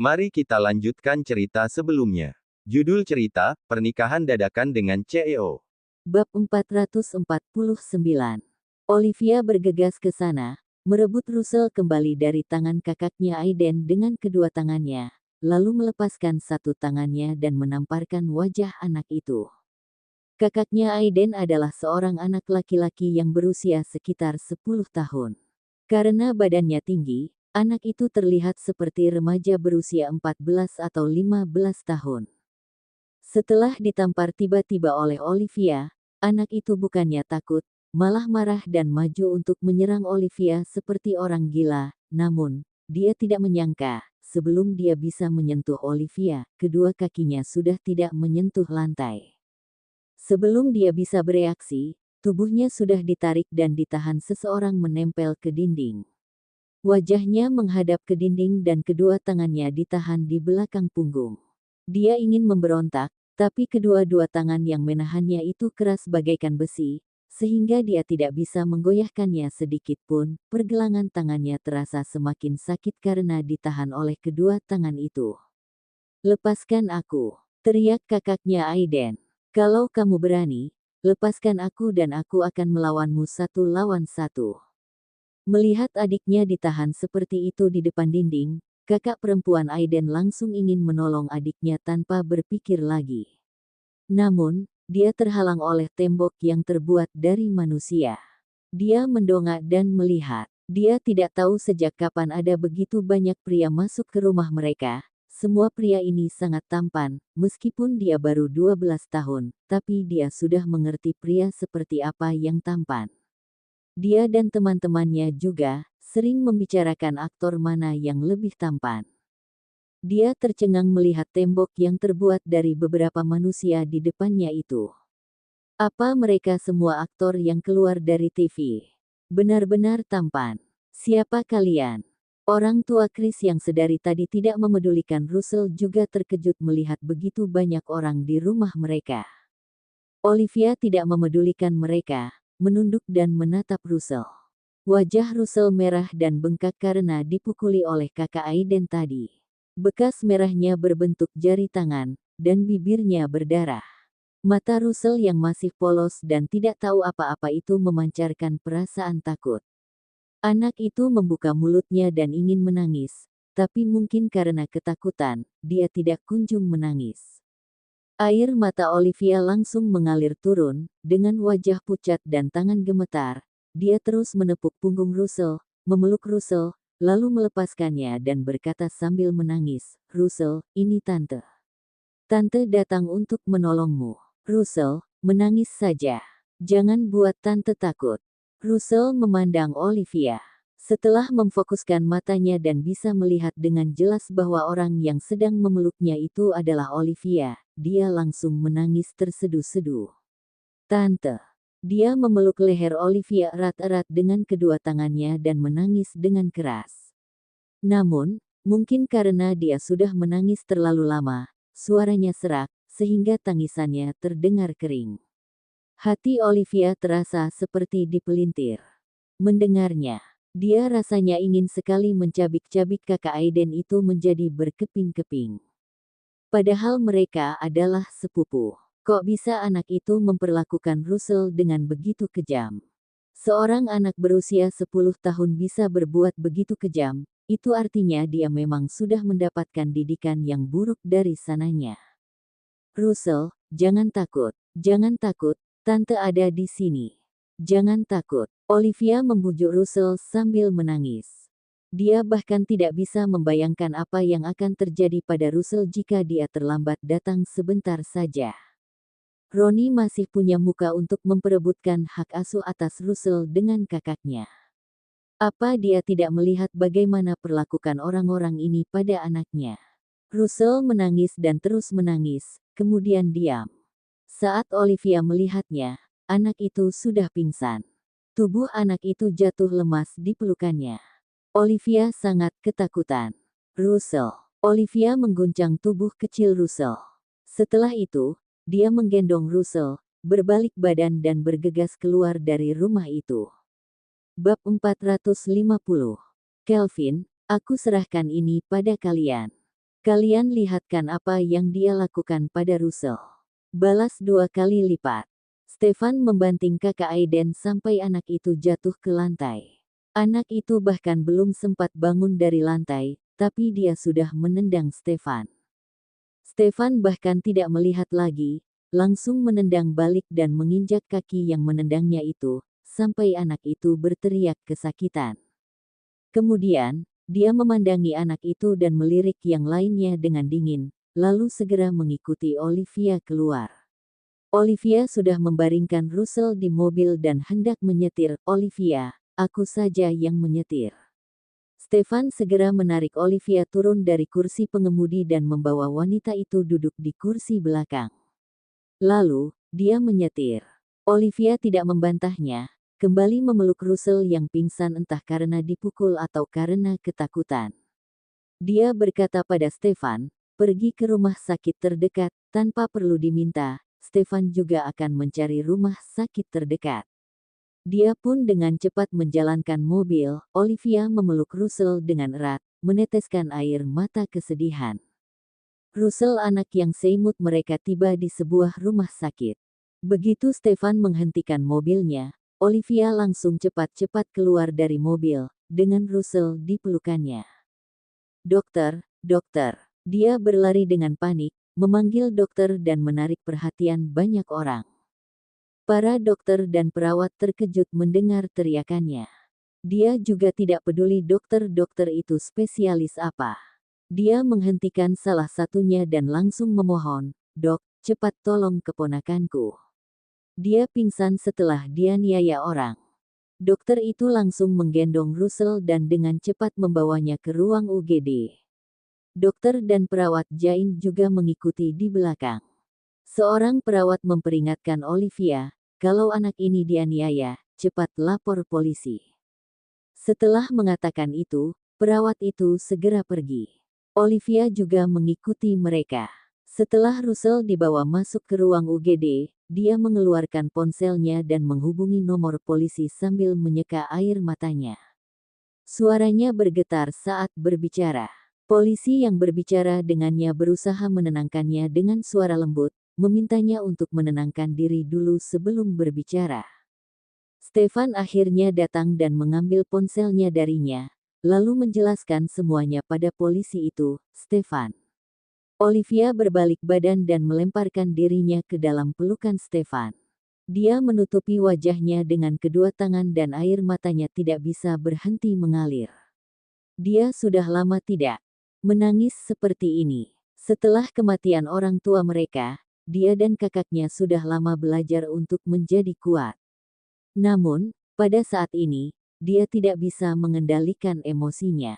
Mari kita lanjutkan cerita sebelumnya. Judul cerita, Pernikahan Dadakan dengan CEO. Bab 449. Olivia bergegas ke sana, merebut Russell kembali dari tangan kakaknya Aiden dengan kedua tangannya, lalu melepaskan satu tangannya dan menamparkan wajah anak itu. Kakaknya Aiden adalah seorang anak laki-laki yang berusia sekitar 10 tahun. Karena badannya tinggi, anak itu terlihat seperti remaja berusia 14 atau 15 tahun. Setelah ditampar tiba-tiba oleh Olivia, anak itu bukannya takut, malah marah dan maju untuk menyerang Olivia seperti orang gila. Namun, dia tidak menyangka, sebelum dia bisa menyentuh Olivia, kedua kakinya sudah tidak menyentuh lantai. Sebelum dia bisa bereaksi, tubuhnya sudah ditarik dan ditahan seseorang menempel ke dinding. Wajahnya menghadap ke dinding dan kedua tangannya ditahan di belakang punggung. Dia ingin memberontak, tapi kedua-dua tangan yang menahannya itu keras bagaikan besi, sehingga dia tidak bisa menggoyahkannya sedikit pun. Pergelangan tangannya terasa semakin sakit karena ditahan oleh kedua tangan itu. "Lepaskan aku!" teriak kakaknya Aiden. "Kalau kamu berani, lepaskan aku dan aku akan melawanmu 1 lawan 1. Melihat adiknya ditahan seperti itu di depan dinding, kakak perempuan Aiden langsung ingin menolong adiknya tanpa berpikir lagi. Namun, dia terhalang oleh tembok yang terbuat dari manusia. Dia mendongak dan melihat. Dia tidak tahu sejak kapan ada begitu banyak pria masuk ke rumah mereka. Semua pria ini sangat tampan, meskipun dia baru 12 tahun, tapi dia sudah mengerti pria seperti apa yang tampan. Dia dan teman-temannya juga sering membicarakan aktor mana yang lebih tampan. Dia tercengang melihat tembok yang terbuat dari beberapa manusia di depannya itu. Apa mereka semua aktor yang keluar dari TV? Benar-benar tampan. Siapa kalian? Orang tua Chris yang sedari tadi tidak memedulikan Russell juga terkejut melihat begitu banyak orang di rumah mereka. Olivia tidak memedulikan mereka, menunduk dan menatap Russell. Wajah Russell merah dan bengkak karena dipukuli oleh kakak Aiden tadi. Bekas merahnya berbentuk jari tangan, dan bibirnya berdarah. Mata Russell yang masih polos dan tidak tahu apa-apa itu memancarkan perasaan takut. Anak itu membuka mulutnya dan ingin menangis, tapi mungkin karena ketakutan, dia tidak kunjung menangis. Air mata Olivia langsung mengalir turun, dengan wajah pucat dan tangan gemetar. Dia terus menepuk punggung Russell, memeluk Russell, lalu melepaskannya dan berkata sambil menangis, "Russell, ini Tante. Tante datang untuk menolongmu." "Russell, menangis saja. Jangan buat Tante takut." Russell memandang Olivia. Setelah memfokuskan matanya dan bisa melihat dengan jelas bahwa orang yang sedang memeluknya itu adalah Olivia, dia langsung menangis terseduh-seduh. "Tante." Dia memeluk leher Olivia erat-erat dengan kedua tangannya dan menangis dengan keras. Namun, mungkin karena dia sudah menangis terlalu lama, suaranya serak, sehingga tangisannya terdengar kering. Hati Olivia terasa seperti dipelintir. Mendengarnya, dia rasanya ingin sekali mencabik-cabik kakak Aiden itu menjadi berkeping-keping. Padahal mereka adalah sepupu. Kok bisa anak itu memperlakukan Russell dengan begitu kejam? Seorang anak berusia 10 tahun bisa berbuat begitu kejam, itu artinya dia memang sudah mendapatkan didikan yang buruk dari sananya. "Russell, jangan takut. Jangan takut, Tante ada di sini. Jangan takut." Olivia membujuk Russell sambil menangis. Dia bahkan tidak bisa membayangkan apa yang akan terjadi pada Russell jika dia terlambat datang sebentar saja. Ronnie masih punya muka untuk memperebutkan hak asuh atas Russell dengan kakaknya. Apa dia tidak melihat bagaimana perlakukan orang-orang ini pada anaknya? Russell menangis dan terus menangis, kemudian diam. Saat Olivia melihatnya, anak itu sudah pingsan. Tubuh anak itu jatuh lemas di pelukannya. Olivia sangat ketakutan. "Russell." Olivia mengguncang tubuh kecil Russell. Setelah itu, dia menggendong Russell, berbalik badan dan bergegas keluar dari rumah itu. Bab 450. Kelvin, aku serahkan ini pada kalian. Kalian lihatkan apa yang dia lakukan pada Russell. Balas 2 kali lipat. Stefan membanting kakak Aiden sampai anak itu jatuh ke lantai. Anak itu bahkan belum sempat bangun dari lantai, tapi dia sudah menendang Stefan. Stefan bahkan tidak melihat lagi, langsung menendang balik dan menginjak kaki yang menendangnya itu, sampai anak itu berteriak kesakitan. Kemudian, dia memandangi anak itu dan melirik yang lainnya dengan dingin, lalu segera mengikuti Olivia keluar. Olivia sudah membaringkan Russell di mobil dan hendak menyetir. Olivia, aku saja yang menyetir. Stefan segera menarik Olivia turun dari kursi pengemudi dan membawa wanita itu duduk di kursi belakang. Lalu, dia menyetir. Olivia tidak membantahnya, kembali memeluk Russell yang pingsan entah karena dipukul atau karena ketakutan. Dia berkata pada Stefan, pergi ke rumah sakit terdekat, tanpa perlu diminta. Stefan juga akan mencari rumah sakit terdekat. Dia pun dengan cepat menjalankan mobil. Olivia memeluk Russell dengan erat, meneteskan air mata kesedihan. Russell anak yang seimut mereka tiba di sebuah rumah sakit. Begitu Stefan menghentikan mobilnya, Olivia langsung cepat-cepat keluar dari mobil, dengan Russell di pelukannya. Dokter, dokter. Dia berlari dengan panik, memanggil dokter dan menarik perhatian banyak orang. Para dokter dan perawat terkejut mendengar teriakannya. Dia juga tidak peduli dokter-dokter itu spesialis apa. Dia menghentikan salah satunya dan langsung memohon, "Dok, cepat tolong keponakanku. Dia pingsan setelah dianiaya orang." Dokter itu langsung menggendong Russell dan dengan cepat membawanya ke ruang UGD. Dokter dan perawat Jain juga mengikuti di belakang. Seorang perawat memperingatkan Olivia, kalau anak ini dianiaya, cepat lapor polisi. Setelah mengatakan itu, perawat itu segera pergi. Olivia juga mengikuti mereka. Setelah Russell dibawa masuk ke ruang UGD, dia mengeluarkan ponselnya dan menghubungi nomor polisi sambil menyeka air matanya. Suaranya bergetar saat berbicara. Polisi yang berbicara dengannya berusaha menenangkannya dengan suara lembut, memintanya untuk menenangkan diri dulu sebelum berbicara. Stefan akhirnya datang dan mengambil ponselnya darinya, lalu menjelaskan semuanya pada polisi itu. Stefan. Olivia berbalik badan dan melemparkan dirinya ke dalam pelukan Stefan. Dia menutupi wajahnya dengan kedua tangan dan air matanya tidak bisa berhenti mengalir. Dia sudah lama tidak menangis seperti ini. Setelah kematian orang tua mereka, dia dan kakaknya sudah lama belajar untuk menjadi kuat. Namun, pada saat ini, dia tidak bisa mengendalikan emosinya.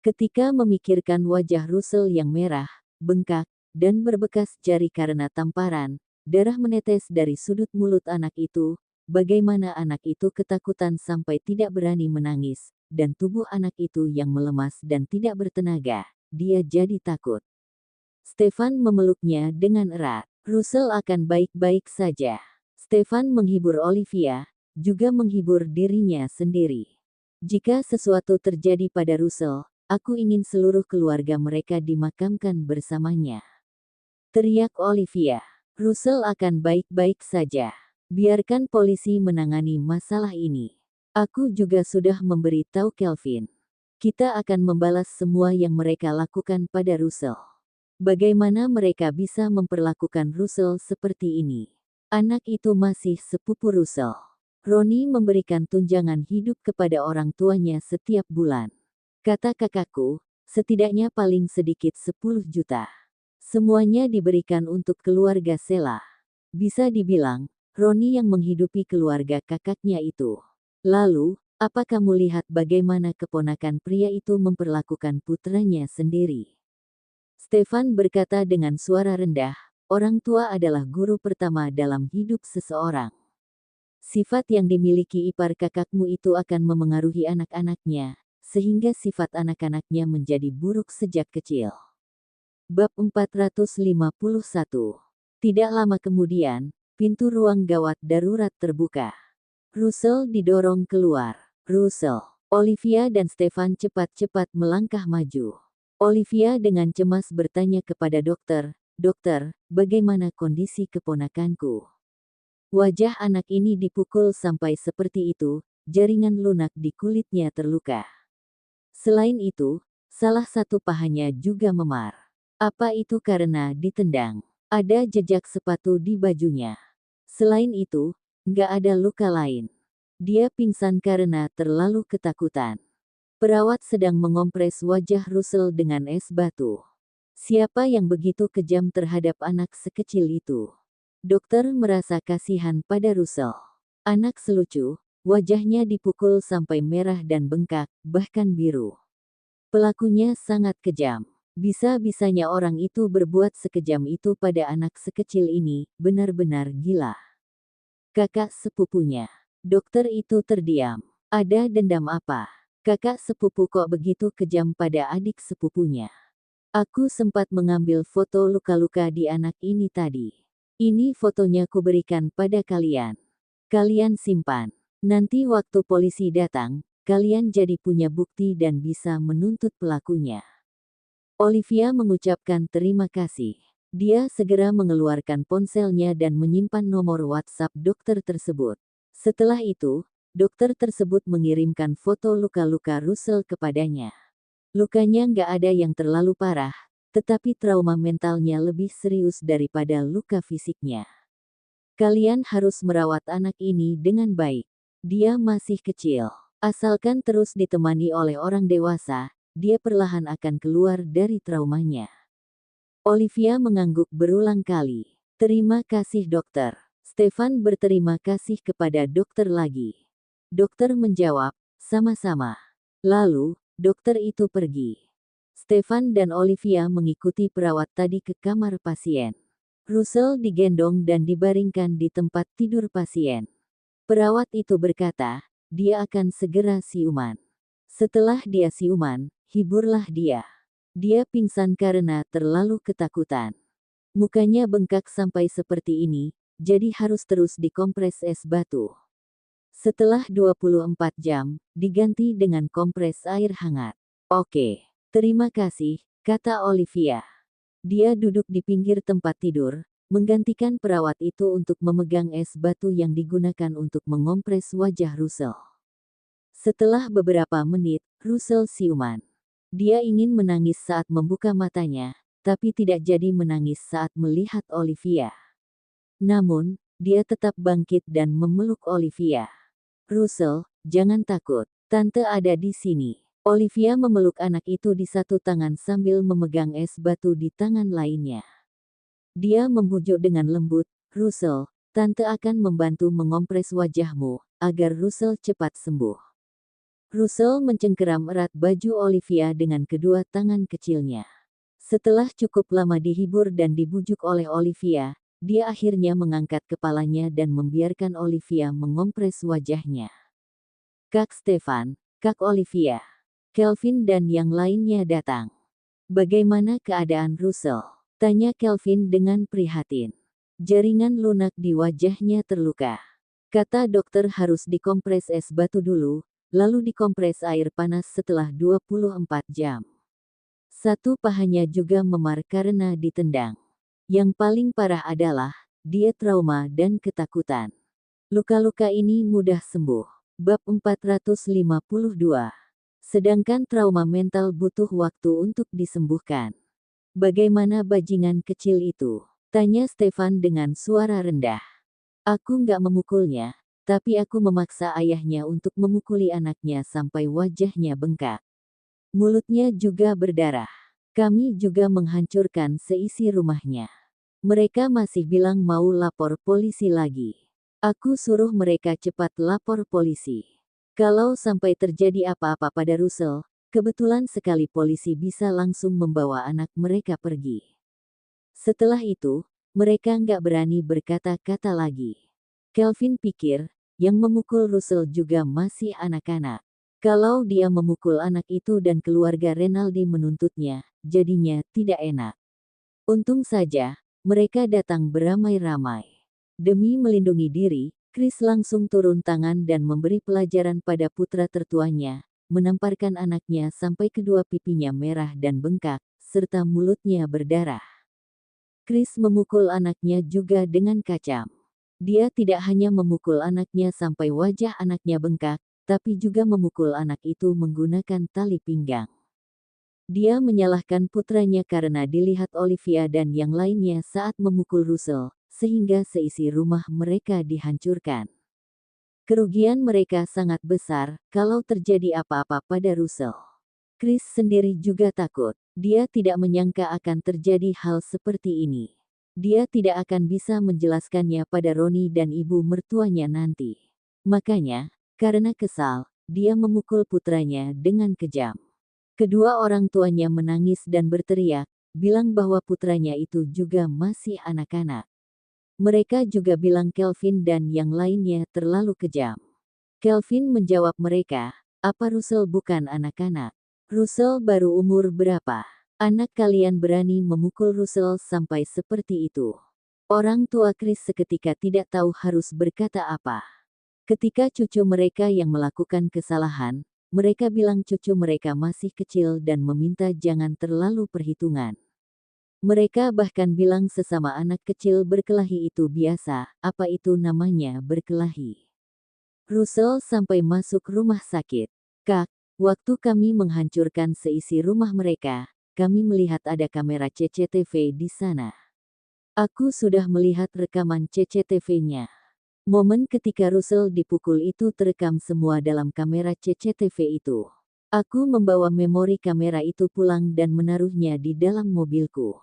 Ketika memikirkan wajah Russell yang merah, bengkak, dan berbekas jari karena tamparan, darah menetes dari sudut mulut anak itu, bagaimana anak itu ketakutan sampai tidak berani menangis, dan tubuh anak itu yang melemas dan tidak bertenaga, dia jadi takut. Stefan memeluknya dengan erat. Russell akan baik-baik saja. Stefan menghibur Olivia, juga menghibur dirinya sendiri. Jika sesuatu terjadi pada Russell, aku ingin seluruh keluarga mereka dimakamkan bersamanya. Teriak Olivia. Russell akan baik-baik saja. Biarkan polisi menangani masalah ini. Aku juga sudah memberi tahu Kelvin. Kita akan membalas semua yang mereka lakukan pada Russell. Bagaimana mereka bisa memperlakukan Russell seperti ini? Anak itu masih sepupu Russell. Ronnie memberikan tunjangan hidup kepada orang tuanya setiap bulan. Kata kakakku, setidaknya paling sedikit 10 juta. Semuanya diberikan untuk keluarga Sheila. Bisa dibilang, Ronnie yang menghidupi keluarga kakaknya itu. Lalu, apa kamu lihat bagaimana keponakan pria itu memperlakukan putranya sendiri? Stefan berkata dengan suara rendah, orang tua adalah guru pertama dalam hidup seseorang. Sifat yang dimiliki ipar kakakmu itu akan memengaruhi anak-anaknya, sehingga sifat anak-anaknya menjadi buruk sejak kecil. Bab 451. Tidak lama kemudian, pintu ruang gawat darurat terbuka. Russell didorong keluar. Russell, Olivia dan Stefan cepat-cepat melangkah maju. Olivia dengan cemas bertanya kepada dokter, "Dokter, bagaimana kondisi keponakanku? Wajah anak ini dipukul sampai seperti itu, jaringan lunak di kulitnya terluka. Selain itu, salah satu pahanya juga memar. Apa itu karena ditendang? Ada jejak sepatu di bajunya. Selain itu, nggak ada luka lain. Dia pingsan karena terlalu ketakutan." Perawat sedang mengompres wajah Russell dengan es batu. Siapa yang begitu kejam terhadap anak sekecil itu? Dokter merasa kasihan pada Russell. Anak selucu, wajahnya dipukul sampai merah dan bengkak, bahkan biru. Pelakunya sangat kejam. Bisa-bisanya orang itu berbuat sekejam itu pada anak sekecil ini, benar-benar gila. Kakak sepupunya. Dokter itu terdiam. Ada dendam apa? Kakak sepupu kok begitu kejam pada adik sepupunya? Aku sempat mengambil foto luka-luka di anak ini tadi. Ini fotonya kuberikan pada kalian. Kalian simpan. Nanti waktu polisi datang, kalian jadi punya bukti dan bisa menuntut pelakunya. Olivia mengucapkan terima kasih. Dia segera mengeluarkan ponselnya dan menyimpan nomor WhatsApp dokter tersebut. Setelah itu, dokter tersebut mengirimkan foto luka-luka Russell kepadanya. Lukanya nggak ada yang terlalu parah, tetapi trauma mentalnya lebih serius daripada luka fisiknya. Kalian harus merawat anak ini dengan baik. Dia masih kecil. Asalkan terus ditemani oleh orang dewasa, dia perlahan akan keluar dari traumanya. Olivia mengangguk berulang kali. Terima kasih dokter. Stefan berterima kasih kepada dokter lagi. Dokter menjawab, sama-sama. Lalu, dokter itu pergi. Stefan dan Olivia mengikuti perawat tadi ke kamar pasien. Russell digendong dan dibaringkan di tempat tidur pasien. Perawat itu berkata, dia akan segera siuman. Setelah dia siuman, hiburlah dia. Dia pingsan karena terlalu ketakutan. Mukanya bengkak sampai seperti ini, jadi harus terus dikompres es batu. Setelah 24 jam, diganti dengan kompres air hangat. Oke, terima kasih, kata Olivia. Dia duduk di pinggir tempat tidur, menggantikan perawat itu untuk memegang es batu yang digunakan untuk mengompres wajah Russell. Setelah beberapa menit, Russell siuman. Dia ingin menangis saat membuka matanya, tapi tidak jadi menangis saat melihat Olivia. Namun, dia tetap bangkit dan memeluk Olivia. Russell, jangan takut, tante ada di sini. Olivia memeluk anak itu di satu tangan sambil memegang es batu di tangan lainnya. Dia membujuk dengan lembut, Russell, tante akan membantu mengompres wajahmu, agar Russell cepat sembuh. Russell mencengkeram erat baju Olivia dengan kedua tangan kecilnya. Setelah cukup lama dihibur dan dibujuk oleh Olivia, dia akhirnya mengangkat kepalanya dan membiarkan Olivia mengompres wajahnya. Kak Stefan, Kak Olivia, Kelvin dan yang lainnya datang. Bagaimana keadaan Russell? Tanya Kelvin dengan prihatin. Jaringan lunak di wajahnya terluka. Kata dokter harus dikompres es batu dulu, lalu dikompres air panas setelah 24 jam. Satu pahanya juga memar karena ditendang. Yang paling parah adalah, dia trauma dan ketakutan. Luka-luka ini mudah sembuh. Bab 452. Sedangkan trauma mental butuh waktu untuk disembuhkan. Bagaimana bajingan kecil itu? Tanya Stefan dengan suara rendah. Aku nggak memukulnya, tapi aku memaksa ayahnya untuk memukuli anaknya sampai wajahnya bengkak. Mulutnya juga berdarah. Kami juga menghancurkan seisi rumahnya. Mereka masih bilang mau lapor polisi lagi. Aku suruh mereka cepat lapor polisi. Kalau sampai terjadi apa-apa pada Russell, kebetulan sekali polisi bisa langsung membawa anak mereka pergi. Setelah itu, mereka nggak berani berkata-kata lagi. Kelvin pikir, yang memukul Russell juga masih anak-anak. Kalau dia memukul anak itu dan keluarga Renaldi menuntutnya, jadinya tidak enak. Untung saja, mereka datang beramai-ramai. Demi melindungi diri, Chris langsung turun tangan dan memberi pelajaran pada putra tertuanya, menamparkan anaknya sampai kedua pipinya merah dan bengkak, serta mulutnya berdarah. Chris memukul anaknya juga dengan kacam. Dia tidak hanya memukul anaknya sampai wajah anaknya bengkak, tapi juga memukul anak itu menggunakan tali pinggang. Dia menyalahkan putranya karena dilihat Olivia dan yang lainnya saat memukul Russell, sehingga seisi rumah mereka dihancurkan. Kerugian mereka sangat besar kalau terjadi apa-apa pada Russell. Chris sendiri juga takut. Dia tidak menyangka akan terjadi hal seperti ini. Dia tidak akan bisa menjelaskannya pada Ronnie dan ibu mertuanya nanti. Makanya, karena kesal, dia memukul putranya dengan kejam. Kedua orang tuanya menangis dan berteriak, bilang bahwa putranya itu juga masih anak-anak. Mereka juga bilang Kelvin dan yang lainnya terlalu kejam. Kelvin menjawab mereka, "Apa Russell bukan anak-anak? Russell baru umur berapa? Anak kalian berani memukul Russell sampai seperti itu?" Orang tua Chris seketika tidak tahu harus berkata apa. Ketika cucu mereka yang melakukan kesalahan, mereka bilang cucu mereka masih kecil dan meminta jangan terlalu perhitungan. Mereka bahkan bilang sesama anak kecil berkelahi itu biasa, apa itu namanya berkelahi. Russell sampai masuk rumah sakit. "Kak, waktu kami menghancurkan seisi rumah mereka, kami melihat ada kamera CCTV di sana. Aku sudah melihat rekaman CCTV-nya. Momen ketika Russell dipukul itu terekam semua dalam kamera CCTV itu. Aku membawa memori kamera itu pulang dan menaruhnya di dalam mobilku."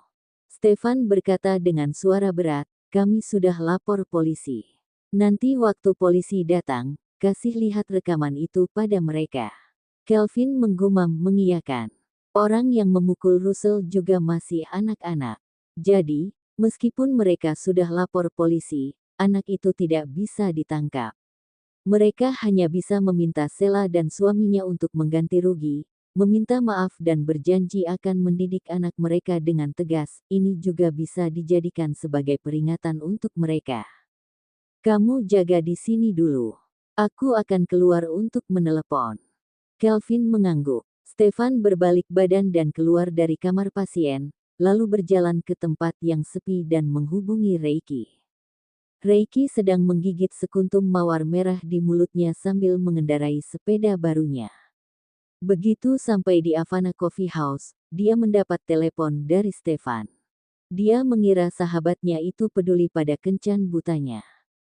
Stefan berkata dengan suara berat, "Kami sudah lapor polisi. Nanti waktu polisi datang, kasih lihat rekaman itu pada mereka." Kelvin menggumam mengiyakan. Orang yang memukul Russell juga masih anak-anak. Jadi, meskipun mereka sudah lapor polisi, anak itu tidak bisa ditangkap. Mereka hanya bisa meminta Sheila dan suaminya untuk mengganti rugi, meminta maaf dan berjanji akan mendidik anak mereka dengan tegas. Ini juga bisa dijadikan sebagai peringatan untuk mereka. "Kamu jaga di sini dulu. Aku akan keluar untuk menelepon." Kelvin mengangguk. Stefan berbalik badan dan keluar dari kamar pasien, lalu berjalan ke tempat yang sepi dan menghubungi Reiki. Reiki sedang menggigit sekuntum mawar merah di mulutnya sambil mengendarai sepeda barunya. Begitu sampai di Havana Coffee House, dia mendapat telepon dari Stefan. Dia mengira sahabatnya itu peduli pada kencan butanya.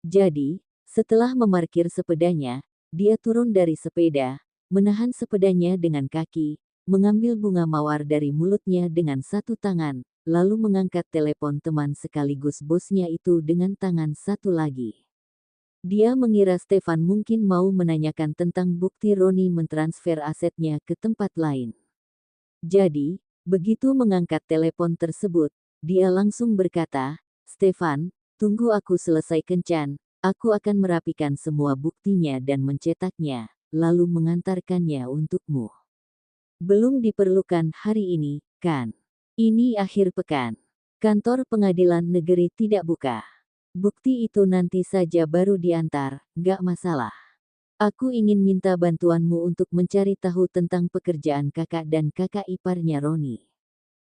Jadi, setelah memarkir sepedanya, dia turun dari sepeda, menahan sepedanya dengan kaki, mengambil bunga mawar dari mulutnya dengan satu tangan, lalu mengangkat telepon teman sekaligus bosnya itu dengan tangan satu lagi. Dia mengira Stefan mungkin mau menanyakan tentang bukti Ronnie mentransfer asetnya ke tempat lain. Jadi, begitu mengangkat telepon tersebut, dia langsung berkata, "Stefan, tunggu aku selesai kencan, aku akan merapikan semua buktinya dan mencetaknya, lalu mengantarkannya untukmu. Belum diperlukan hari ini, kan? Ini akhir pekan. Kantor pengadilan negeri tidak buka. Bukti itu nanti saja baru diantar, gak masalah. Aku ingin minta bantuanmu untuk mencari tahu tentang pekerjaan kakak dan kakak iparnya Ronnie.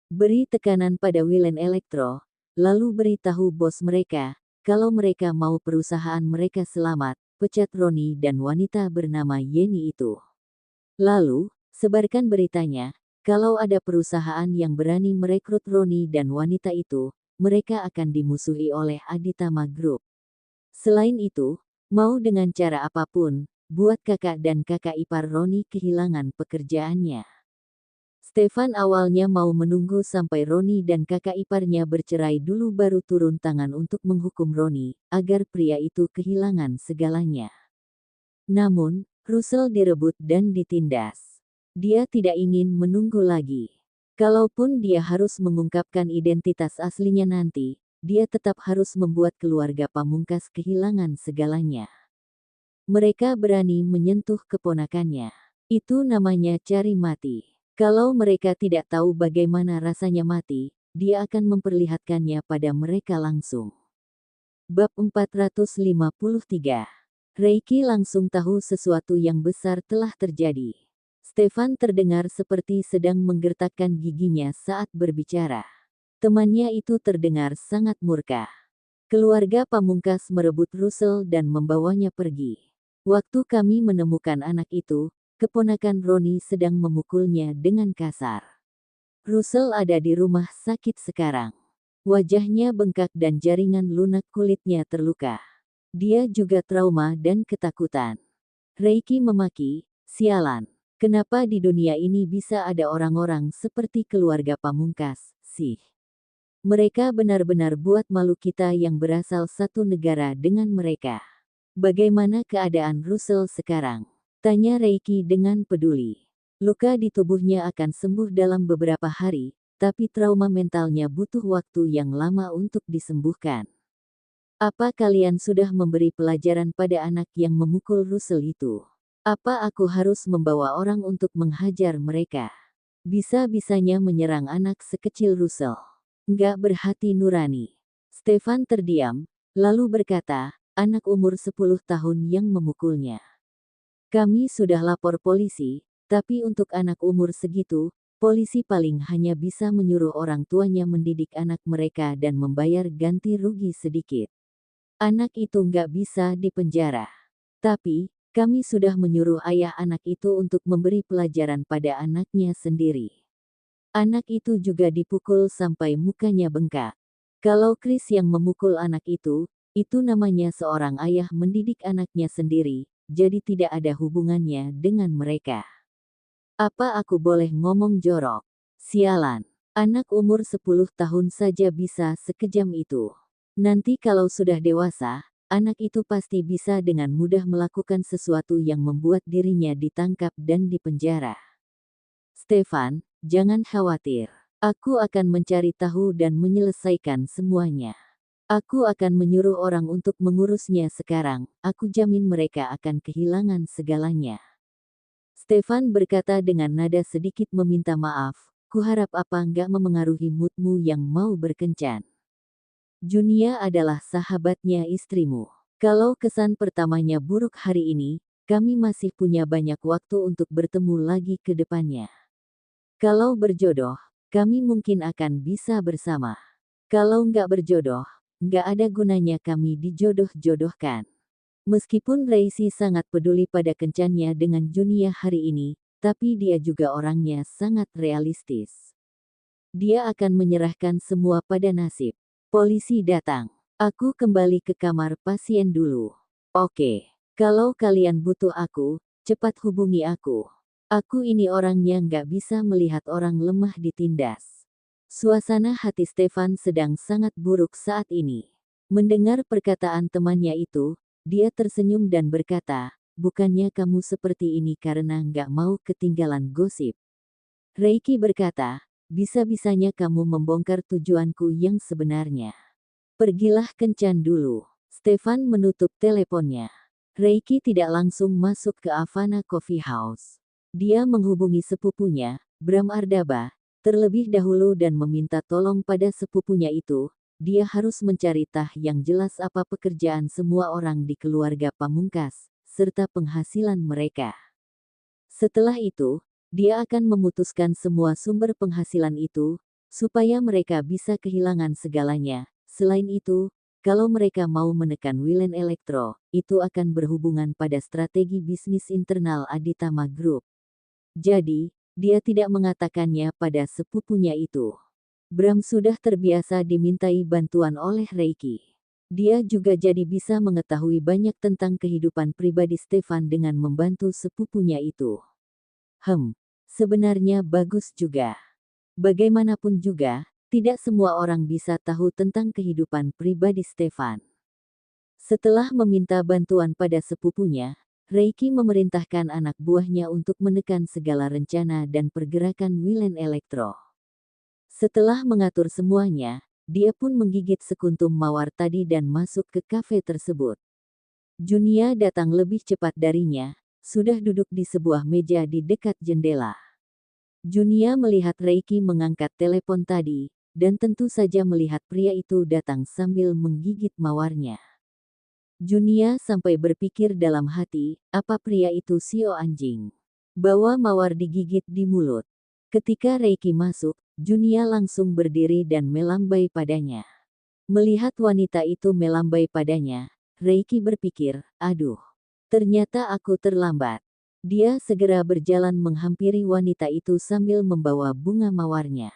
Beri tekanan pada Willen Electro, lalu beritahu bos mereka, kalau mereka mau perusahaan mereka selamat, pecat Ronnie dan wanita bernama Yeni itu. Lalu, sebarkan beritanya, kalau ada perusahaan yang berani merekrut Ronnie dan wanita itu, mereka akan dimusuhi oleh Aditama Group. Selain itu, mau dengan cara apapun, buat kakak dan kakak ipar Ronnie kehilangan pekerjaannya." Stefan awalnya mau menunggu sampai Ronnie dan kakak iparnya bercerai dulu baru turun tangan untuk menghukum Ronnie, agar pria itu kehilangan segalanya. Namun, Russell direbut dan ditindas. Dia tidak ingin menunggu lagi. Kalaupun dia harus mengungkapkan identitas aslinya nanti, dia tetap harus membuat keluarga pamungkas kehilangan segalanya. Mereka berani menyentuh keponakannya. Itu namanya cari mati. Kalau mereka tidak tahu bagaimana rasanya mati, dia akan memperlihatkannya pada mereka langsung. Bab 453. Reiki langsung tahu sesuatu yang besar telah terjadi. Stefan terdengar seperti sedang menggertakkan giginya saat berbicara. Temannya itu terdengar sangat murka. Keluarga Pamungkas merebut Russell dan membawanya pergi. Waktu kami menemukan anak itu, keponakan Roni sedang memukulnya dengan kasar. Russell ada di rumah sakit sekarang. Wajahnya bengkak dan jaringan lunak kulitnya terluka. Dia juga trauma dan ketakutan. Reiki memaki, sialan. Kenapa di dunia ini bisa ada orang-orang seperti keluarga Pamungkas, sih? Mereka benar-benar buat malu kita yang berasal satu negara dengan mereka. Bagaimana keadaan Russell sekarang? Tanya Reiki dengan peduli. Luka di tubuhnya akan sembuh dalam beberapa hari, tapi trauma mentalnya butuh waktu yang lama untuk disembuhkan. Apa kalian sudah memberi pelajaran pada anak yang memukul Russell itu? Apa aku harus membawa orang untuk menghajar mereka? Bisa-bisanya menyerang anak sekecil Russell. Nggak berhati nurani. Stefan terdiam, lalu berkata, anak umur 10 tahun yang memukulnya. Kami sudah lapor polisi, tapi untuk anak umur segitu, polisi paling hanya bisa menyuruh orang tuanya mendidik anak mereka dan membayar ganti rugi sedikit. Anak itu nggak bisa dipenjara. Tapi, kami sudah menyuruh ayah anak itu untuk memberi pelajaran pada anaknya sendiri. Anak itu juga dipukul sampai mukanya bengkak. Kalau Chris yang memukul anak itu namanya seorang ayah mendidik anaknya sendiri, jadi tidak ada hubungannya dengan mereka. Apa aku boleh ngomong jorok? Sialan. Anak umur 10 tahun saja bisa sekejam itu. Nanti kalau sudah dewasa, anak itu pasti bisa dengan mudah melakukan sesuatu yang membuat dirinya ditangkap dan dipenjara. Stefan, jangan khawatir. Aku akan mencari tahu dan menyelesaikan semuanya. Aku akan menyuruh orang untuk mengurusnya sekarang, aku jamin mereka akan kehilangan segalanya. Stefan berkata dengan nada sedikit meminta maaf, kuharap apa nggak memengaruhi moodmu yang mau berkencan. Junia adalah sahabatnya istrimu. Kalau kesan pertamanya buruk hari ini, kami masih punya banyak waktu untuk bertemu lagi ke depannya. Kalau berjodoh, kami mungkin akan bisa bersama. Kalau nggak berjodoh, nggak ada gunanya kami dijodoh-jodohkan. Meskipun Reisi sangat peduli pada kencannya dengan Junia hari ini, tapi dia juga orangnya sangat realistis. Dia akan menyerahkan semua pada nasib. Polisi datang. Aku kembali ke kamar pasien dulu. Oke. Kalau kalian butuh aku, cepat hubungi aku. Aku ini orangnya nggak bisa melihat orang lemah ditindas. Suasana hati Stefan sedang sangat buruk saat ini. Mendengar perkataan temannya itu, dia tersenyum dan berkata, bukannya kamu seperti ini karena nggak mau ketinggalan gosip. Reiki berkata, bisa-bisanya kamu membongkar tujuanku yang sebenarnya. Pergilah kencan dulu. Stefan menutup teleponnya. Reiki tidak langsung masuk ke Havana Coffee House. Dia menghubungi sepupunya, Bram Ardaba, terlebih dahulu dan meminta tolong pada sepupunya itu. Dia harus mencari tahu yang jelas apa pekerjaan semua orang di keluarga Pamungkas, serta penghasilan mereka. Setelah itu, dia akan memutuskan semua sumber penghasilan itu, supaya mereka bisa kehilangan segalanya. Selain itu, kalau mereka mau menekan Wilen Elektro, itu akan berhubungan pada strategi bisnis internal Aditama Group. Jadi, dia tidak mengatakannya pada sepupunya itu. Bram sudah terbiasa dimintai bantuan oleh Reiki. Dia juga jadi bisa mengetahui banyak tentang kehidupan pribadi Stefan dengan membantu sepupunya itu. Sebenarnya bagus juga. Bagaimanapun juga, tidak semua orang bisa tahu tentang kehidupan pribadi Stefan. Setelah meminta bantuan pada sepupunya, Reiki memerintahkan anak buahnya untuk menekan segala rencana dan pergerakan Wilen Elektro. Setelah mengatur semuanya, dia pun menggigit sekuntum mawar tadi dan masuk ke kafe tersebut. Junia datang lebih cepat darinya, sudah duduk di sebuah meja di dekat jendela. Junia melihat Reiki mengangkat telepon tadi, dan tentu saja melihat pria itu datang sambil menggigit mawarnya. Junia sampai berpikir dalam hati, apa pria itu sio anjing? Bawa mawar digigit di mulut. Ketika Reiki masuk, Junia langsung berdiri dan melambai padanya. Melihat wanita itu melambai padanya, Reiki berpikir, aduh, ternyata aku terlambat. Dia segera berjalan menghampiri wanita itu sambil membawa bunga mawarnya.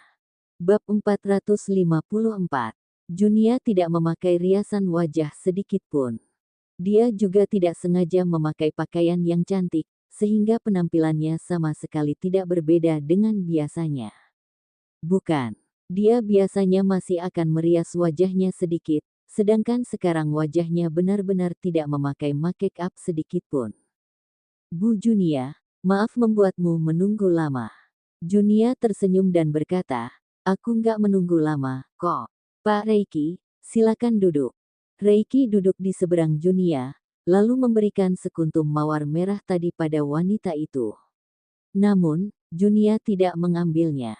Bab 454. Junia tidak memakai riasan wajah sedikit pun. Dia juga tidak sengaja memakai pakaian yang cantik, sehingga penampilannya sama sekali tidak berbeda dengan biasanya. Bukan, dia biasanya masih akan merias wajahnya sedikit, sedangkan sekarang wajahnya benar-benar tidak memakai make up sedikit pun. Bu Junia, maaf membuatmu menunggu lama. Junia tersenyum dan berkata, aku nggak menunggu lama, kok. Pak Reiki, silakan duduk. Reiki duduk di seberang Junia, lalu memberikan sekuntum mawar merah tadi pada wanita itu. Namun, Junia tidak mengambilnya.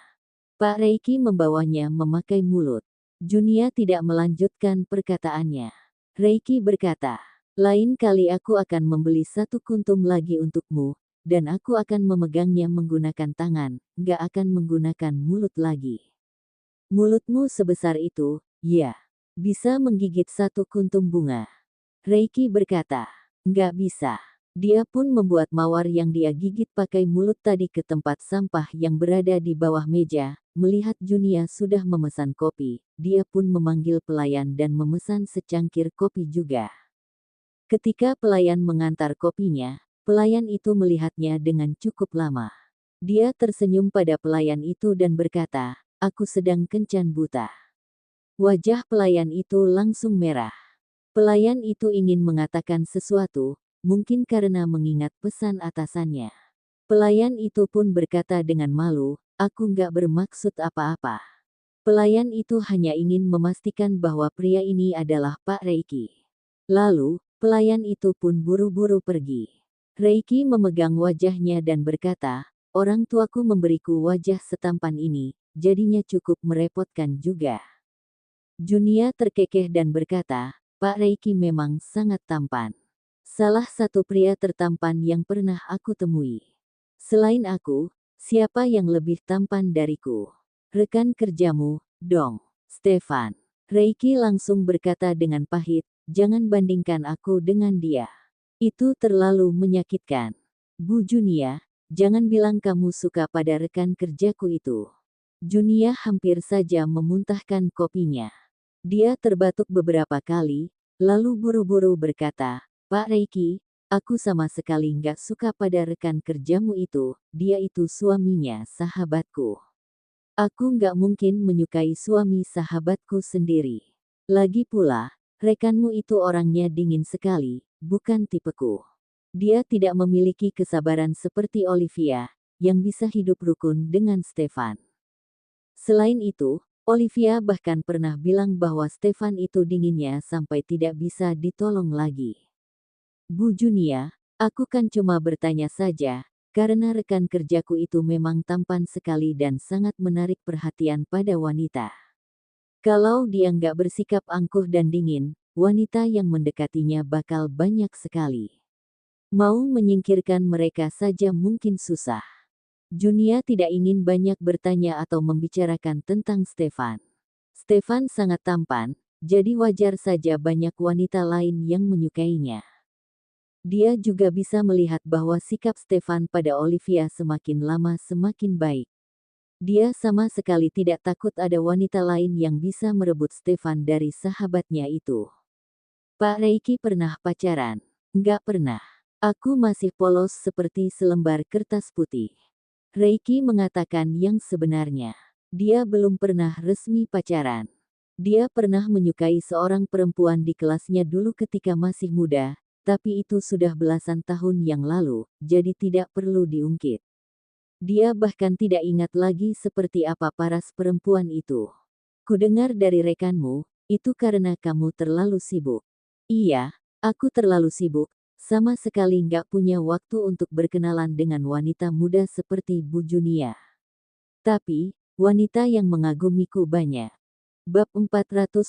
Pak Reiki membawanya memakai mulut. Junia tidak melanjutkan perkataannya. Reiki berkata, lain kali aku akan membeli 1 kuntum lagi untukmu, dan aku akan memegangnya menggunakan tangan, nggak akan menggunakan mulut lagi. Mulutmu sebesar itu, ya, bisa menggigit 1 kuntum bunga. Reiki berkata, nggak bisa. Dia pun membuat mawar yang dia gigit pakai mulut tadi ke tempat sampah yang berada di bawah meja. Melihat Junia sudah memesan kopi, dia pun memanggil pelayan dan memesan secangkir kopi juga. Ketika pelayan mengantar kopinya, pelayan itu melihatnya dengan cukup lama. Dia tersenyum pada pelayan itu dan berkata, aku sedang kencan buta. Wajah pelayan itu langsung merah. Pelayan itu ingin mengatakan sesuatu, mungkin karena mengingat pesan atasannya. Pelayan itu pun berkata dengan malu, aku nggak bermaksud apa-apa. Pelayan itu hanya ingin memastikan bahwa pria ini adalah Pak Reiki. Lalu, pelayan itu pun buru-buru pergi. Reiki memegang wajahnya dan berkata, orang tuaku memberiku wajah setampan ini, jadinya cukup merepotkan juga. Junia terkekeh dan berkata, Pak Reiki memang sangat tampan. Salah satu pria tertampan yang pernah aku temui. Selain aku, siapa yang lebih tampan dariku? Rekan kerjamu, dong, Stefan. Reiki langsung berkata dengan pahit, jangan bandingkan aku dengan dia. Itu terlalu menyakitkan. Bu Junia, jangan bilang kamu suka pada rekan kerjaku itu. Junia hampir saja memuntahkan kopinya. Dia terbatuk beberapa kali, lalu buru-buru berkata, Pak Reiki, aku sama sekali nggak suka pada rekan kerjamu itu, dia itu suaminya sahabatku. Aku nggak mungkin menyukai suami sahabatku sendiri. Lagi pula, rekanmu itu orangnya dingin sekali, bukan tipeku. Dia tidak memiliki kesabaran seperti Olivia, yang bisa hidup rukun dengan Stefan. Selain itu, Olivia bahkan pernah bilang bahwa Stefan itu dinginnya sampai tidak bisa ditolong lagi. Bu Junia, aku kan cuma bertanya saja, karena rekan kerjaku itu memang tampan sekali dan sangat menarik perhatian pada wanita. Kalau dia nggak bersikap angkuh dan dingin, wanita yang mendekatinya bakal banyak sekali. Mau menyingkirkan mereka saja mungkin susah. Junia tidak ingin banyak bertanya atau membicarakan tentang Stefan. Stefan sangat tampan, jadi wajar saja banyak wanita lain yang menyukainya. Dia juga bisa melihat bahwa sikap Stefan pada Olivia semakin lama semakin baik. Dia sama sekali tidak takut ada wanita lain yang bisa merebut Stefan dari sahabatnya itu. Pak Reiki pernah pacaran? Nggak pernah. Aku masih polos seperti selembar kertas putih. Reiki mengatakan yang sebenarnya. Dia belum pernah resmi pacaran. Dia pernah menyukai seorang perempuan di kelasnya dulu ketika masih muda, tapi itu sudah belasan tahun yang lalu, jadi tidak perlu diungkit. Dia bahkan tidak ingat lagi seperti apa paras perempuan itu. Kudengar dari rekanmu, itu karena kamu terlalu sibuk. Iya, aku terlalu sibuk. Sama sekali nggak punya waktu untuk berkenalan dengan wanita muda seperti Bu Junia. Tapi, wanita yang mengagumiku banyak. Bab 455.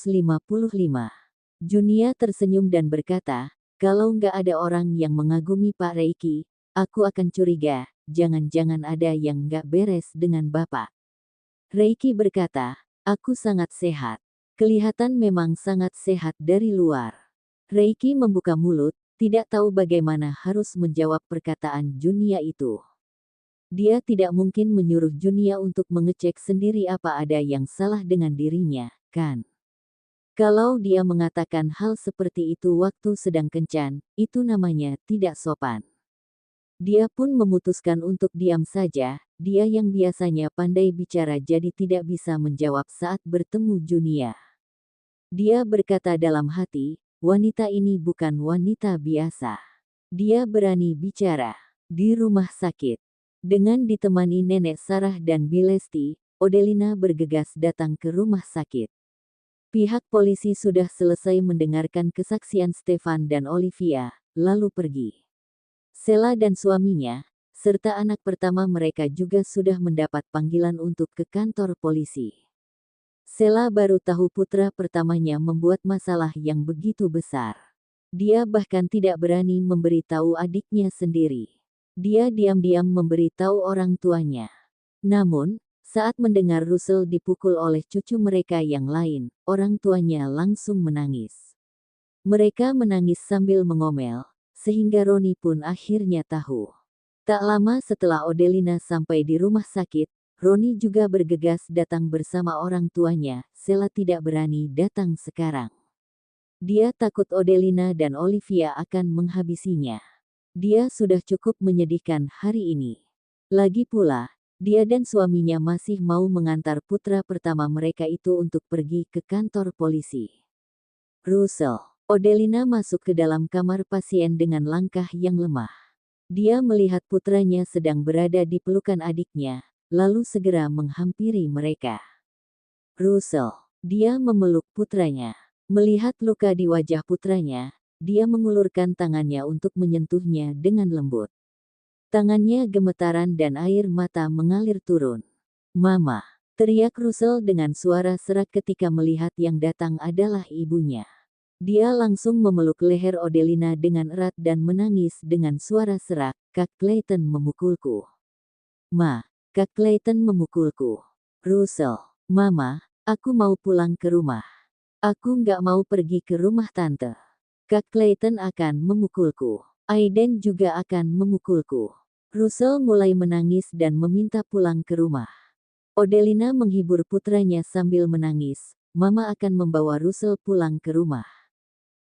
Junia tersenyum dan berkata, kalau nggak ada orang yang mengagumi Pak Reiki, aku akan curiga, jangan-jangan ada yang nggak beres dengan Bapak. Reiki berkata, aku sangat sehat. Kelihatan memang sangat sehat dari luar. Reiki membuka mulut, tidak tahu bagaimana harus menjawab perkataan Junia itu. Dia tidak mungkin menyuruh Junia untuk mengecek sendiri apa ada yang salah dengan dirinya, kan? Kalau dia mengatakan hal seperti itu waktu sedang kencan, itu namanya tidak sopan. Dia pun memutuskan untuk diam saja, dia yang biasanya pandai bicara jadi tidak bisa menjawab saat bertemu Junia. Dia berkata dalam hati, wanita ini bukan wanita biasa. Dia berani bicara. Di rumah sakit. Dengan ditemani Nenek Sarah dan Bilesti, Odelina bergegas datang ke rumah sakit. Pihak polisi sudah selesai mendengarkan kesaksian Stefan dan Olivia, lalu pergi. Sela dan suaminya, serta anak pertama mereka juga sudah mendapat panggilan untuk ke kantor polisi. Sela baru tahu putra pertamanya membuat masalah yang begitu besar. Dia bahkan tidak berani memberitahu adiknya sendiri. Dia diam-diam memberitahu orang tuanya. Namun, saat mendengar Russell dipukul oleh cucu mereka yang lain, orang tuanya langsung menangis. Mereka menangis sambil mengomel, sehingga Roni pun akhirnya tahu. Tak lama setelah Odelina sampai di rumah sakit, Roni juga bergegas datang bersama orang tuanya. Sela tidak berani datang sekarang. Dia takut Odelina dan Olivia akan menghabisinya. Dia sudah cukup menyedihkan hari ini. Lagi pula, dia dan suaminya masih mau mengantar putra pertama mereka itu untuk pergi ke kantor polisi. Russell. Odelina masuk ke dalam kamar pasien dengan langkah yang lemah. Dia melihat putranya sedang berada di pelukan adiknya, lalu segera menghampiri mereka. Russell. Dia memeluk putranya. Melihat luka di wajah putranya, dia mengulurkan tangannya untuk menyentuhnya dengan lembut. Tangannya gemetaran dan air mata mengalir turun. "Mama!" teriak Russell dengan suara serak ketika melihat yang datang adalah ibunya. Dia langsung memeluk leher Odelina dengan erat dan menangis dengan suara serak, "Kak Clayton memukulku. Ma, Kak Clayton memukulku." "Russell, Mama, aku mau pulang ke rumah. Aku nggak mau pergi ke rumah tante. Kak Clayton akan memukulku. Aiden juga akan memukulku." Russell mulai menangis dan meminta pulang ke rumah. Odelina menghibur putranya sambil menangis. "Mama akan membawa Russell pulang ke rumah.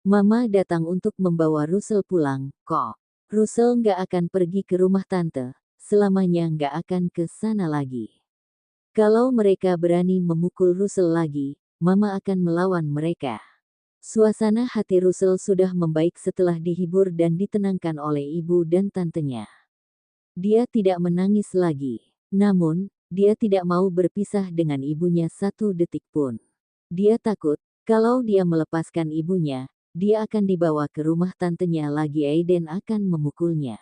Mama datang untuk membawa Russell pulang, kok. Russell nggak akan pergi ke rumah tante, selamanya nggak akan ke sana lagi. Kalau mereka berani memukul Russell lagi, Mama akan melawan mereka." Suasana hati Russell sudah membaik setelah dihibur dan ditenangkan oleh ibu dan tantenya. Dia tidak menangis lagi. Namun, dia tidak mau berpisah dengan ibunya satu detik pun. Dia takut, kalau dia melepaskan ibunya, dia akan dibawa ke rumah tantenya lagi. Aiden akan memukulnya.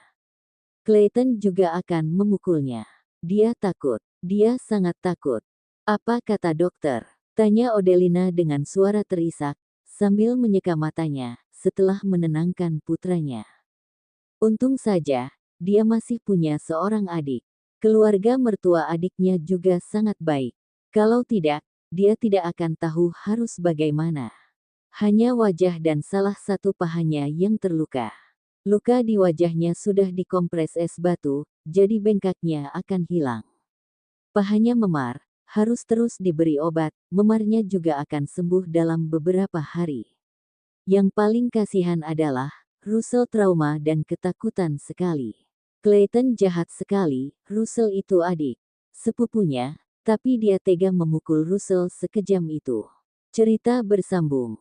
Clayton juga akan memukulnya. Dia takut. Dia sangat takut. "Apa kata dokter?" tanya Odelina dengan suara terisak, sambil menyeka matanya, setelah menenangkan putranya. Untung saja, dia masih punya seorang adik. Keluarga mertua adiknya juga sangat baik. Kalau tidak, dia tidak akan tahu harus bagaimana. Hanya wajah dan salah satu pahanya yang terluka. Luka di wajahnya sudah dikompres es batu, jadi bengkaknya akan hilang. Pahanya memar, harus terus diberi obat, memarnya juga akan sembuh dalam beberapa hari. Yang paling kasihan adalah, Russell trauma dan ketakutan sekali. Clayton jahat sekali, Russell itu adik sepupunya, tapi dia tega memukul Russell sekejam itu. Cerita bersambung.